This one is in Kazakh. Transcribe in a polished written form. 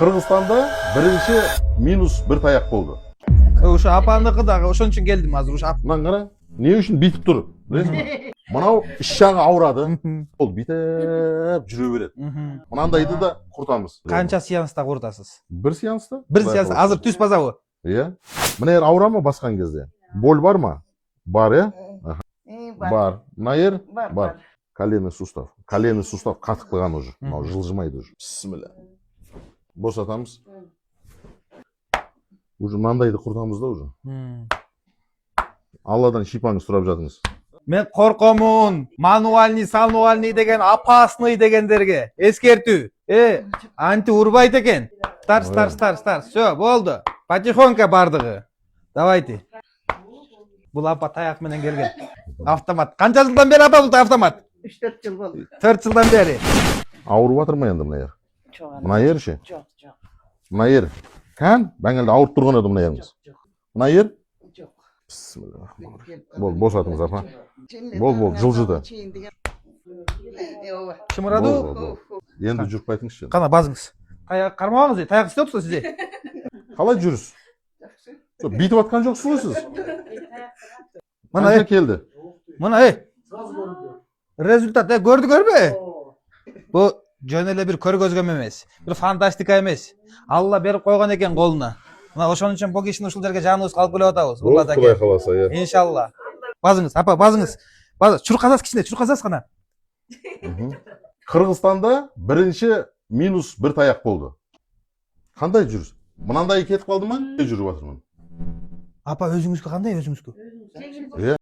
Kırgızstanda birinchi minus bir tayak bo'ldi. O'sha apamniki da o'shaning uchun keldim hozir o'sha. Lan qara, ne uchun bitib tur? Bilasizmi? Mana ishshag'i avradi. Ol bitib juraveradi. Bunandaydi da qurtamiz. Qancha seansda quritasiz? Bir seansda? Bir seans hozir tuz bazavi. Iya. Mana yer avranmi basgan кезде? Bol bormi? Bor, ya? Бар. Мына yer бар. Коленный сустав. Коленный сустав қатып қалған уже. Мынау жылжымайды уже. Бисмилля. Босатамыз. Уже мынандайды құртамыз да уже. Алладан шипаңыз сұрап жатыңыз. Мен қорқамын. Мануальный, сануальный деген опасный дегендерге ескерту. Анти урбайт екен. Стар. Все, болды. Потихоньку бардығы. Давайте. Бұл апа таяқ менен келген. Автомат. Қанша жылдан бері апа бұл автомат? 3-4 жыл болды. 4 жылдан бері. Ауырып жатыр ма енді мына ер? Жоқ. Мына ер ше? Жоқ. Мына ер. Кән? Бәңгелде ауырып тұрған еді мына еріңіз. Мына ер? Жоқ. Бисмилля. Бол, босатыңыз апа. Бол, жылжыды. Шымыраду. Енді жүріп қайтыңызшы. Қана базыңыз. Таяқ қармағыңыз, таяқ істеп отырсыз сізде. Қалай жүріс? Битіп атқан жоқсыз ғой сіз? Мына Қанша келді? Мына результат көрді. Бұл жөн эле бир көргөзгөм эмес. Бир фантастика эмес. Алла берип койгон экен колуна. Мына ошон үчүн бул кишини ушул жерге жаныбыз калып келип атабыз. Кудай кааласа, я. Иншалла. Базыңыз, апа, базыңыз. Чуркасас кичине, чуркасас кана. Кыргызстанда birinchi минус bir tayak bo'ldi. Qanday жүрүс? Мынандай кетип калдымы? Жүрүп атырмын. Апа, өзүңүзгө кандай өзүңүзгө?